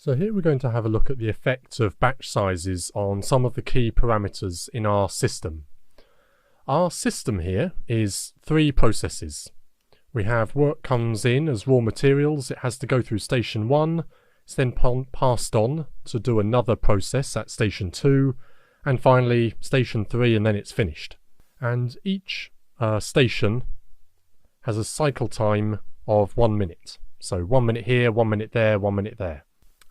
So here we're going to have a look at the effect of batch sizes on some of the key parameters in our system. Our system here is 3 processes. We have work comes in as raw materials, it has to go through station 1, it's then passed on to do another process at station 2, and finally station 3, and then it's finished. And each station has a cycle time of 1 minute. So 1 minute here, 1 minute there, 1 minute there.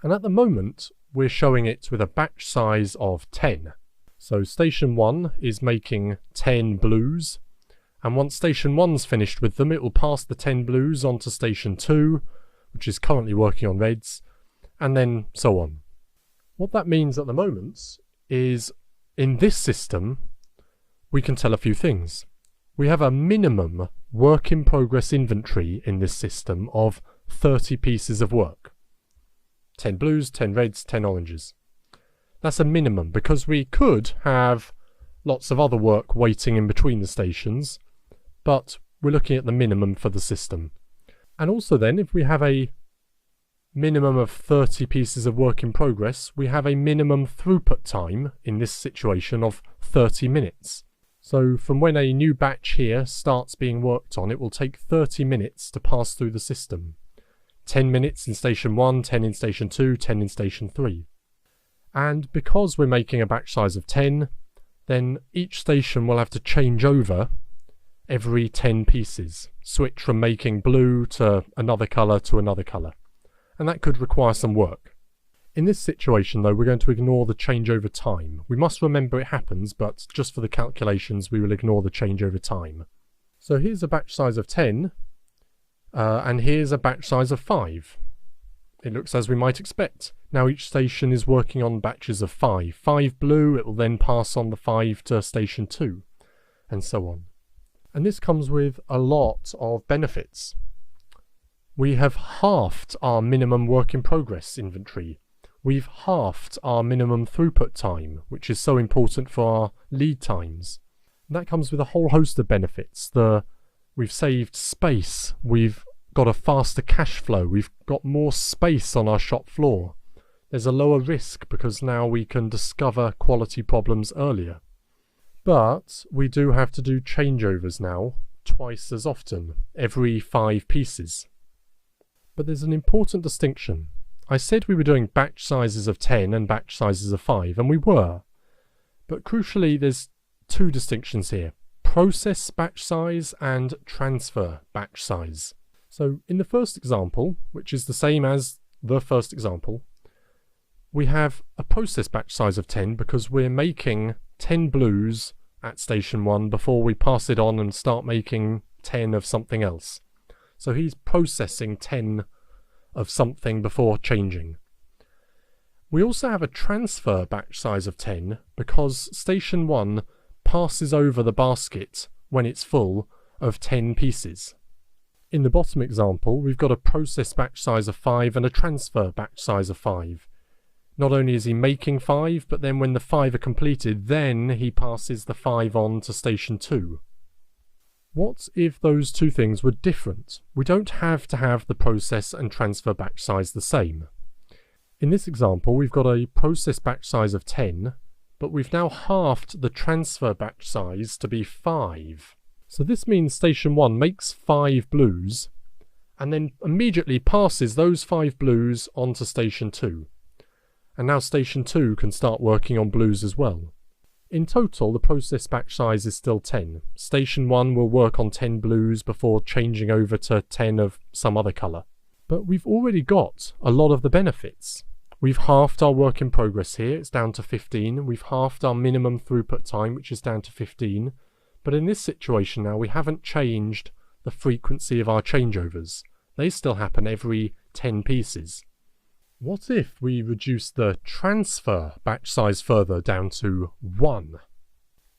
And at the moment, we're showing it with a batch size of 10. So station 1 is making 10 blues, and once station 1's finished with them, it will pass the 10 blues onto station 2, which is currently working on reds, and then so on. What that means at the moment is, in this system, we can tell a few things. We have a minimum work in progress inventory in this system of 30 pieces of work. 10 blues, 10 reds, 10 oranges. That's a minimum, because we could have lots of other work waiting in between the stations, but we're looking at the minimum for the system. And also then, if we have a minimum of 30 pieces of work in progress, we have a minimum throughput time in this situation of 30 minutes. So from when a new batch here starts being worked on, it will take 30 minutes to pass through the system. 10 minutes in station 1, 10 in station 2, 10 in station 3. And because we're making a batch size of 10, then each station will have to change over every 10 pieces, switch from making blue to another colour to another colour. And that could require some work. In this situation though, we're going to ignore the changeover time. We must remember it happens, but just for the calculations we will ignore the changeover time. So here's a batch size of 10, and here's a batch size of 5. It looks as we might expect. Now each station is working on batches of 5. 5 blue, it will then pass on the 5 to station 2, and so on. And this comes with a lot of benefits. We have halved our minimum work in progress inventory. We've halved our minimum throughput time, which is so important for our lead times. And that comes with a whole host of benefits. We've saved space, we've got a faster cash flow, we've got more space on our shop floor. There's a lower risk because now we can discover quality problems earlier. But we do have to do changeovers now, twice as often, every 5 pieces. But there's an important distinction. I said we were doing batch sizes of 10 and batch sizes of 5, and we were. But crucially, there's 2 distinctions here. Process batch size and transfer batch size. So in the first example, which is the same as the first example, we have a process batch size of 10 because we're making 10 blues at station 1 before we pass it on and start making 10 of something else. So he's processing 10 of something before changing. We also have a transfer batch size of 10 because station 1 passes over the basket when it's full of 10 pieces. In the bottom example, we've got a process batch size of 5 and a transfer batch size of 5. Not only is he making 5, but then when the 5 are completed, then he passes the 5 on to station 2. What if those 2 things were different? We don't have to have the process and transfer batch size the same. In this example, we've got a process batch size of 10, but we've now halved the transfer batch size to be 5. So this means station 1 makes 5 blues, and then immediately passes those 5 blues onto station 2. And now station 2 can start working on blues as well. In total, the process batch size is still 10. Station 1 will work on 10 blues before changing over to 10 of some other colour. But we've already got a lot of the benefits. We've halved our work in progress here, it's down to 15. We've halved our minimum throughput time, which is down to 15. But in this situation now, we haven't changed the frequency of our changeovers. They still happen every 10 pieces. What if we reduce the transfer batch size further down to 1?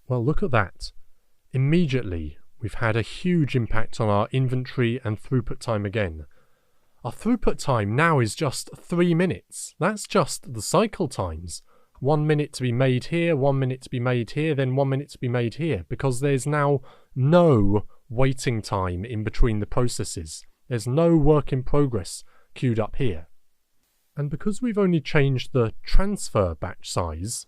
Well, look at that. Immediately, we've had a huge impact on our inventory and throughput time again. Our throughput time now is just 3 minutes. That's just the cycle times. 1 minute to be made here, 1 minute to be made here, then 1 minute to be made here, because there's now no waiting time in between the processes. There's no work in progress queued up here. And because we've only changed the transfer batch size,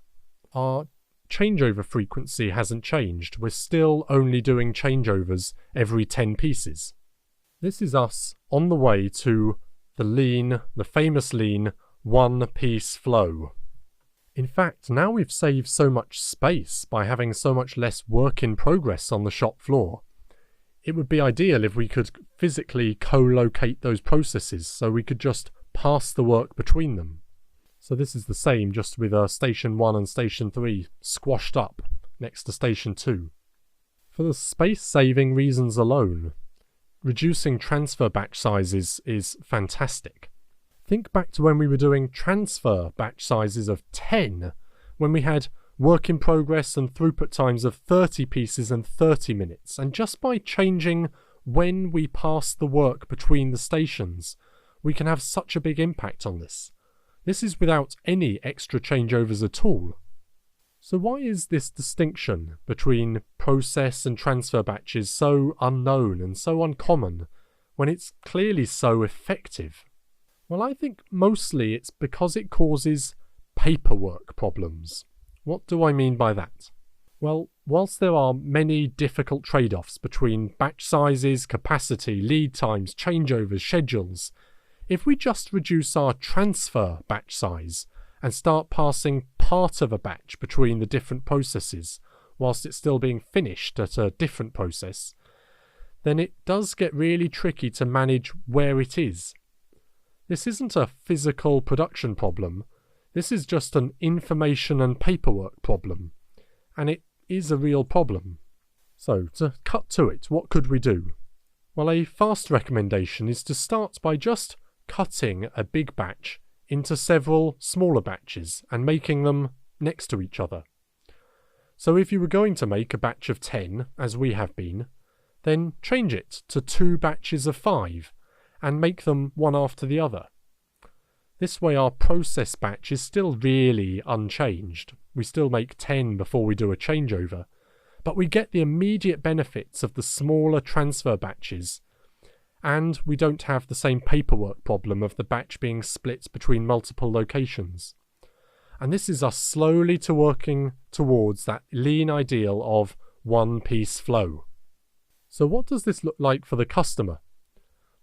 our changeover frequency hasn't changed. We're still only doing changeovers every 10 pieces. This is us on the way to the famous lean one-piece flow. In fact, now we've saved so much space by having so much less work in progress on the shop floor. It would be ideal if we could physically co-locate those processes so we could just pass the work between them. So this is the same, just with Station 1 and Station 3 squashed up next to Station 2. For the space-saving reasons alone, reducing transfer batch sizes is fantastic. Think back to when we were doing transfer batch sizes of 10, when we had work in progress and throughput times of 30 pieces and 30 minutes, and just by changing when we pass the work between the stations, we can have such a big impact on this. This is without any extra changeovers at all. So why is this distinction between process and transfer batches so unknown and so uncommon when it's clearly so effective? Well, I think mostly it's because it causes paperwork problems. What do I mean by that? Well, whilst there are many difficult trade-offs between batch sizes, capacity, lead times, changeovers, schedules, if we just reduce our transfer batch size and start passing part of a batch between the different processes whilst it's still being finished at a different process, then it does get really tricky to manage where it is. This isn't a physical production problem, this is just an information and paperwork problem, and it is a real problem. So, to cut to it, what could we do? Well, a fast recommendation is to start by just cutting a big batch into several smaller batches and making them next to each other. So if you were going to make a batch of 10, as we have been, then change it to 2 batches of 5 and make them one after the other. This way our process batch is still really unchanged. We still make 10 before we do a changeover, but we get the immediate benefits of the smaller transfer batches, and we don't have the same paperwork problem of the batch being split between multiple locations. And this is us slowly working towards that lean ideal of one-piece flow. So what does this look like for the customer?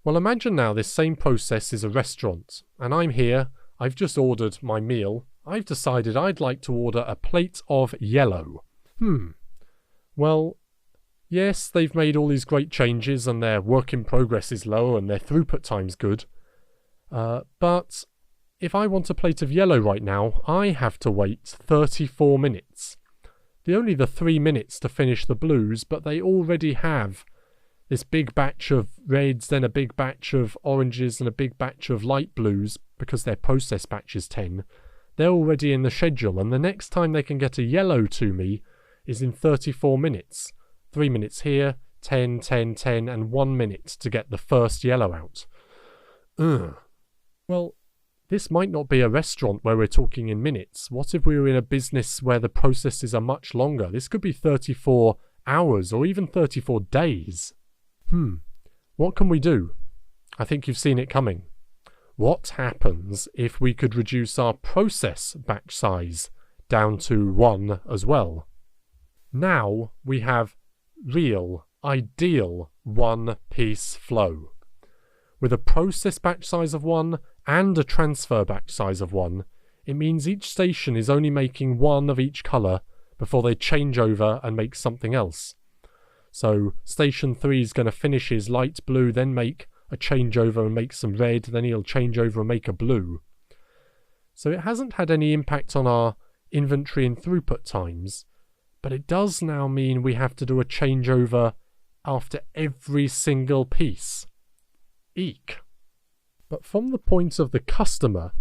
Well, imagine now this same process is a restaurant, and I'm here, I've just ordered my meal, I've decided I'd like to order a plate of yellow. Well, yes, they've made all these great changes and their work in progress is low and their throughput time's good. But if I want a plate of yellow right now, I have to wait 34 minutes. Only the 3 minutes to finish the blues, but they already have this big batch of reds, then a big batch of oranges and a big batch of light blues, because their process batch is 10. They're already in the schedule, and the next time they can get a yellow to me is in 34 minutes. 3 minutes here, 10, 10, 10, and 1 minute to get the first yellow out. Well, this might not be a restaurant where we're talking in minutes. What if we were in a business where the processes are much longer? This could be 34 hours or even 34 days. What can we do? I think you've seen it coming. What happens if we could reduce our process batch size down to 1 as well? Now we have real, ideal one-piece flow. With a process batch size of 1 and a transfer batch size of 1, it means each station is only making 1 of each colour before they change over and make something else. So Station 3 is going to finish his light blue, then make a changeover and make some red, then he'll change over and make a blue. So it hasn't had any impact on our inventory and throughput times, but it does now mean we have to do a changeover after every single piece. Eek. But from the point of the customer,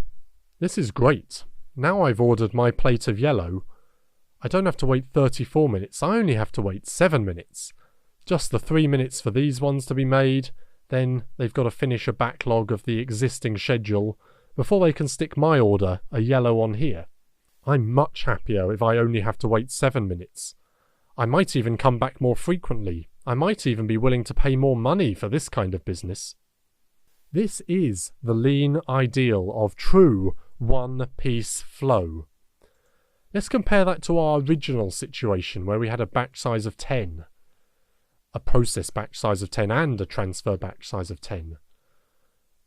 this is great. Now I've ordered my plate of yellow, I don't have to wait 34 minutes, I only have to wait 7 minutes. Just the 3 minutes for these ones to be made, then they've got to finish a backlog of the existing schedule before they can stick my order, a yellow, on here. I'm much happier if I only have to wait 7 minutes. I might even come back more frequently. I might even be willing to pay more money for this kind of business. This is the lean ideal of true one-piece flow. Let's compare that to our original situation where we had a batch size of 10, a process batch size of 10 and a transfer batch size of 10.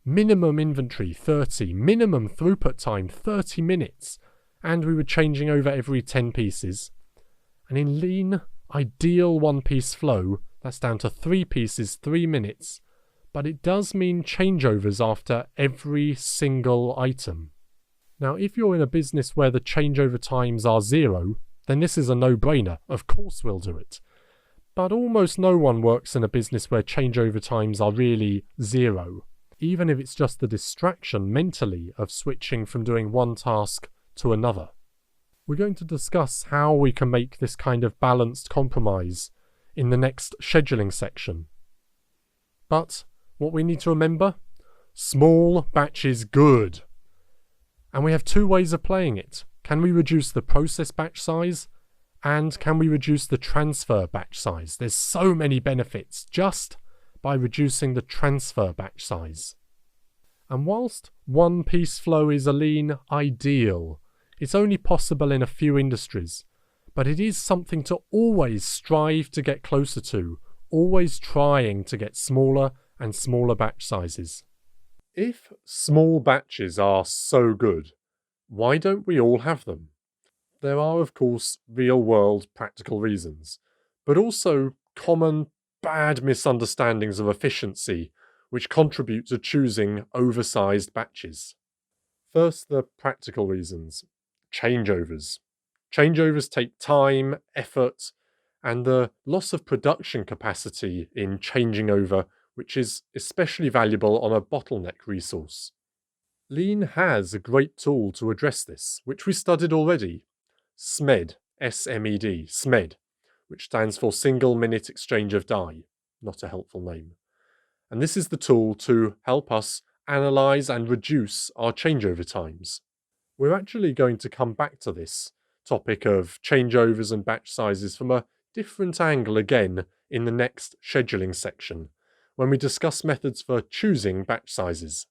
Minimum inventory 30, minimum throughput time 30 minutes, and we were changing over every 10 pieces. And in lean ideal one-piece flow, that's down to 3 pieces, 3 minutes, but it does mean changeovers after every single item. Now, if you're in a business where the changeover times are 0, then this is a no-brainer. Of course we'll do it. But almost no one works in a business where changeover times are really 0, even if it's just the distraction mentally of switching from doing one task to another. We're going to discuss how we can make this kind of balanced compromise in the next scheduling section. But what we need to remember, small batches good. And we have 2 ways of playing it. Can we reduce the process batch size? And can we reduce the transfer batch size? There's so many benefits just by reducing the transfer batch size. And whilst one-piece flow is a lean ideal, it's only possible in a few industries, but it is something to always strive to get closer to, always trying to get smaller and smaller batch sizes. If small batches are so good, why don't we all have them? There are, of course, real-world practical reasons, but also common bad misunderstandings of efficiency which contribute to choosing oversized batches. First, the practical reasons. Changeovers. Changeovers take time, effort, and the loss of production capacity in changing over, which is especially valuable on a bottleneck resource. Lean has a great tool to address this, which we studied already. SMED, S-M-E-D, SMED, which stands for Single Minute Exchange of Die. Not a helpful name. And this is the tool to help us analyze and reduce our changeover times. We're actually going to come back to this topic of changeovers and batch sizes from a different angle again in the next scheduling section, when we discuss methods for choosing batch sizes.